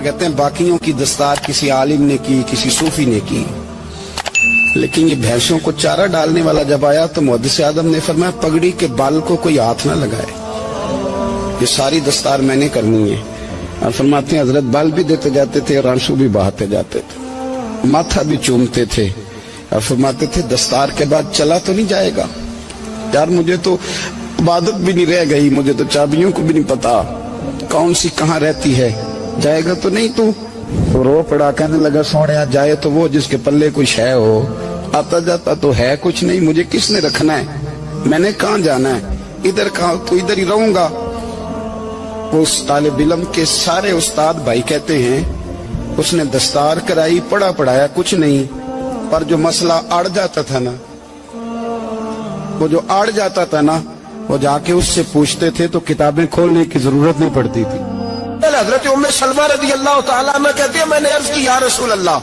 تو کہتے ہیں باقیوں کی دستار کسی عالم نے کی, کسی صوفی نے کی, لیکن یہ بھینسوں کو چارہ ڈالنے والا جب آیا تو محدث اعظم نے فرمایا پگڑی کے بال کو کوئی ہاتھ نہ لگائے, یہ ساری دستار میں نے کرنی ہے. اور فرماتے ہیں حضرت بال بھی دیتے جاتے تھے اور آنسو بھی بہاتے جاتے تھے, ماتھا بھی چومتے تھے, اور فرماتے تھے دستار کے بعد چلا تو نہیں جائے گا یار, مجھے تو عبادت بھی نہیں رہ گئی, مجھے تو چابیوں کو بھی نہیں پتا کون سی کہاں رہتی ہے, جائے گا تو نہیں تو رو پڑا, کہنے لگا سونے جائے تو وہ جس کے پلے کچھ ہے ہو, آتا جاتا تو ہے کچھ نہیں, مجھے کس نے رکھنا ہے, میں نے کہاں جانا ہے, ادھر کہاں تو ادھر ہی رہوں گا. اس طالب علم کے سارے استاد بھائی کہتے ہیں اس نے دستار کرائی, پڑھا پڑھایا کچھ نہیں, پر جو مسئلہ اڑ جاتا تھا نا, وہ جو اڑ جاتا تھا نا, وہ جا کے اس سے پوچھتے تھے تو کتابیں کھولنے کی ضرورت نہیں پڑتی تھی. حضرت ام سلمہ رضی اللہ تعالیٰ عنہ کہتی ہے میں نے عرض کی یا رسول اللہ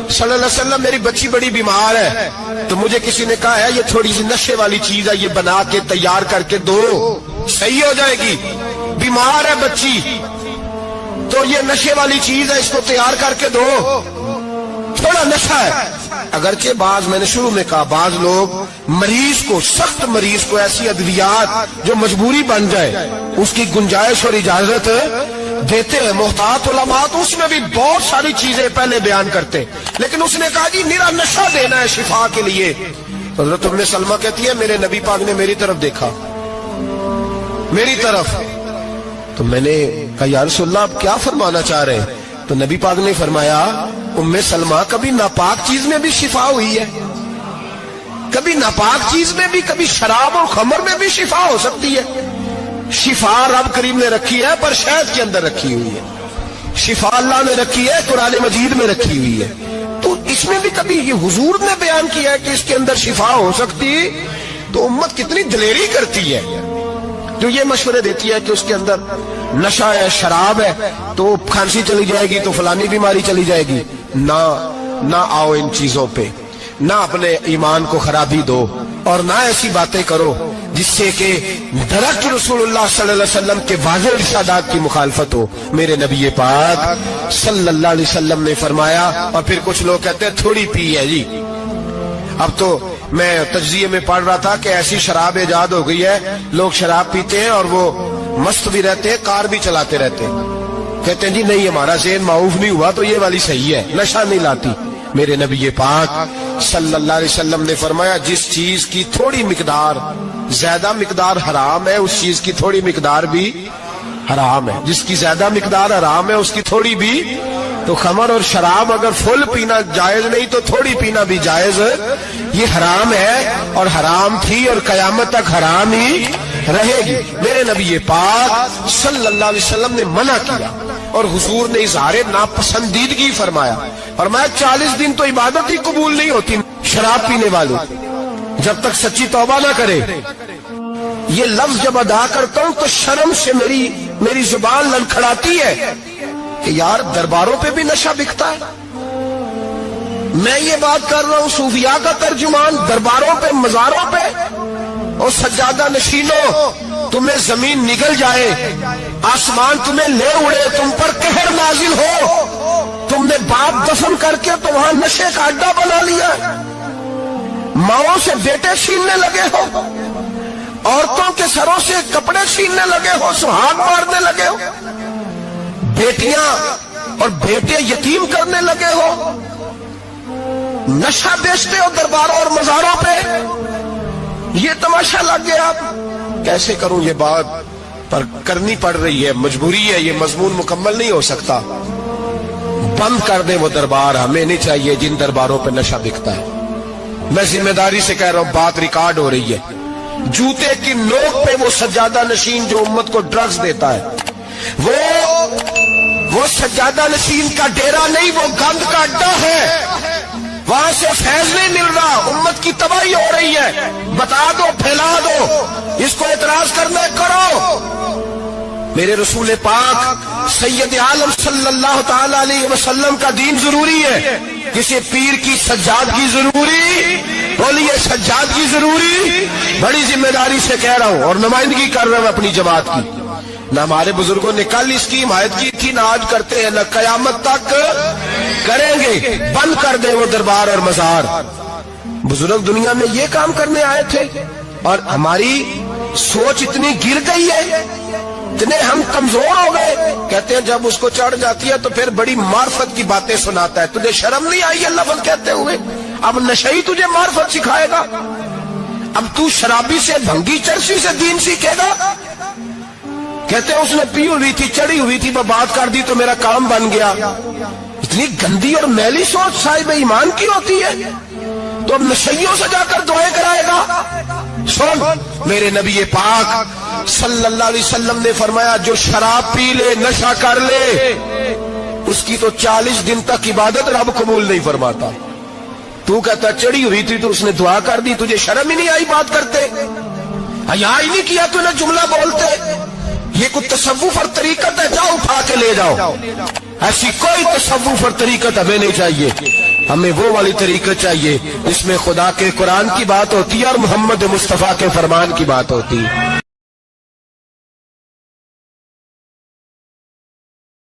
صلی اللہ علیہ وسلم میری بچی بڑی بیمار ہے, تو مجھے کسی نے کہا ہے یہ تھوڑی سی نشے والی چیز ہے, یہ بنا کے تیار کر کے دو صحیح ہو جائے گی, بیمار ہے بچی تو یہ نشے والی چیز ہے, اس کو تیار کر کے دو, تھوڑا نشہ ہے. اگرچہ بعض, میں نے شروع میں کہا, بعض لوگ مریض کو, سخت مریض کو ایسی ادویات جو مجبوری بن جائے اس کی گنجائش اور اجازت دیتے ہیں. محتاط علماء تو اس میں بھی بہت ساری چیزیں پہلے بیان کرتے, لیکن اس نے کہا جی میرا نشہ دینا ہے شفا کے لیے. حضرت ام سلمہ کہتی ہے میرے نبی پاک نے میری طرف دیکھا, میری طرف, تو میں نے کہا یا رسول اللہ آپ کیا فرمانا چاہ رہے ہیں؟ تو نبی پاک نے فرمایا ام سلمہ کبھی ناپاک چیز میں بھی شفا ہوئی ہے, کبھی ناپاک چیز میں بھی, کبھی شراب اور خمر میں بھی شفا ہو سکتی ہے. شفا رب کریم نے رکھی ہے پر شہد کے اندر رکھی ہوئی ہے, شفا اللہ نے رکھی ہے قرآن مجید میں رکھی ہوئی ہے. تو اس میں بھی کبھی یہ حضور نے بیان کیا ہے کہ اس کے اندر شفا ہو سکتی, تو امت کتنی دلیری کرتی ہے جو یہ مشورے دیتی ہے کہ اس کے اندر نشہ ہے, شراب ہے, تو کھانسی چلی جائے گی تو فلانی بیماری چلی جائے گی. نہ آؤ ان چیزوں پہ, نہ اپنے ایمان کو خرابی دو, اور نہ ایسی باتیں کرو جس سے کہ درجت رسول اللہ صلی اللہ علیہ وسلم کے واضح ارشادات کی مخالفت ہو. میرے نبی پاک صلی اللہ علیہ وسلم نے فرمایا, اور پھر کچھ لوگ کہتے ہیں تھوڑی پی ہے جی. اب تو میں تجزیے میں پڑھ رہا تھا کہ ایسی شراب ایجاد ہو گئی ہے, لوگ شراب پیتے ہیں اور وہ مست بھی رہتے ہیں, کار بھی چلاتے رہتے ہیں, کہتے ہیں جی نہیں ہمارا ذہن معاف نہیں ہوا تو یہ والی صحیح ہے, نشہ نہیں لاتی. میرے نبی پاک صلی اللہ علیہ وسلم نے فرمایا جس چیز کی تھوڑی مقدار, زیادہ مقدار حرام ہے اس چیز کی تھوڑی مقدار بھی حرام ہے, جس کی زیادہ مقدار حرام ہے اس کی تھوڑی بھی. تو خمر اور شراب اگر فل پینا جائز نہیں تو تھوڑی پینا بھی جائز, یہ حرام ہے اور حرام تھی اور قیامت تک حرام ہی رہے گی. میرے نبی پاک صلی اللہ علیہ وسلم نے منع کیا اور حضور نے اظہار ناپسندیدگی فرمایا, فرمایا 40 دن تو عبادت ہی قبول نہیں ہوتی شراب پینے والوں جب تک سچی توبہ نہ کرے. یہ لفظ جب ادا کرتا ہوں تو شرم سے میری زبان لڑکھڑاتی ہے کہ یار درباروں پہ بھی نشہ بکتا ہے. میں یہ بات کر رہا ہوں صوفیاء کا ترجمان, درباروں پہ, مزاروں پہ, اور سجادہ نشینوں تمہیں زمین نگل جائے, آسمان تمہیں لے اڑے, تم پر قہر نازل ہو, تم نے باپ دفن کر کے تو وہاں نشے کا اڈا بنا لیا, ماؤں سے بیٹے چھیننے لگے ہو, عورتوں کے سروں سے کپڑے چھیننے لگے ہو, سہاگ مارنے لگے ہو, بیٹیاں اور بیٹے یتیم کرنے لگے ہو, نشہ بیچتے ہو درباروں اور مزاروں پہ. یہ تماشا لگ گیا. کیسے کروں یہ بات, پر کرنی پڑ رہی ہے, مجبوری ہے, یہ مضمون مکمل نہیں ہو سکتا. بند کر دیں وہ دربار, ہمیں نہیں چاہیے جن درباروں پہ نشہ بکتا ہے. میں ذمہ داری سے کہہ رہا ہوں, بات ریکارڈ ہو رہی ہے. جوتے کی نوک پہ وہ سجادہ نشین جو امت کو ڈرگز دیتا ہے, وہ سجادہ نشین کا ڈیرا نہیں, وہ گند کا اڈا ہے. وہاں سے فیض نہیں مل رہا, امت کی تباہی ہو رہی ہے. بتا دو, پھیلا دو, اس کو اعتراض کرنا کرو. میرے رسول پاک سید عالم صلی اللہ تعالی علیہ وسلم کا دین ضروری ہے, کسی پیر کی سجادگی ضروری, بولیے سجادگی ضروری. بڑی ذمہ داری سے کہہ رہا ہوں اور نمائندگی کر رہا ہوں اپنی جماعت کی. نہ ہمارے بزرگوں نے کل اس کی حمایت کی تھی، نہ آج کرتے ہیں، نہ قیامت تک کریں گے۔ بند کر دیں وہ دربار اور مزار۔ بزرگ دنیا میں یہ کام کرنے آئے تھے، اور ہماری سوچ اتنی گر گئی ہے، اتنے ہم کمزور ہو گئے۔ کہتے ہیں جب اس کو چڑھ جاتی ہے تو پھر بڑی معرفت کی باتیں سناتا ہے۔ تجھے شرم نہیں آئی یہ لفظ کہتے ہوئے؟ اب نشئی تجھے معرفت سکھائے گا؟ اب تو شرابی سے، بھنگی چرسی سے دین سیکھے گا؟ کہتے ہیں اس نے پی ہوئی تھی، چڑھی ہوئی تھی، میں بات کر دی تو میرا کام بن گیا۔ اتنی گندی اور میلی سوچ صاحب ایمان کی ہوتی ہے، تو اب نشیوں سے جا کر دعائیں کرائے گا؟ سن، میرے نبی پاک صلی اللہ علیہ وسلم نے فرمایا جو شراب پی لے، نشہ کر لے، اس کی تو 40 دن تک عبادت رب قبول نہیں فرماتا۔ تو کہتا چڑھی ہوئی تھی تو اس نے دعا کر دی، تجھے شرم ہی نہیں آئی بات کرتے؟ حیا ہی نہیں کیا تو نے جملہ بولتے؟ یہ کوئی تصوف اور طریقت ہے؟ جاؤ اٹھا کے لے جاؤ۔ ایسی کوئی تصوف اور طریقت ہمیں نہیں چاہیے، ہمیں وہ والی طریقت چاہیے جس میں خدا کے قرآن کی بات ہوتی ہے اور محمد مصطفیٰ کے فرمان کی بات ہوتی ہے۔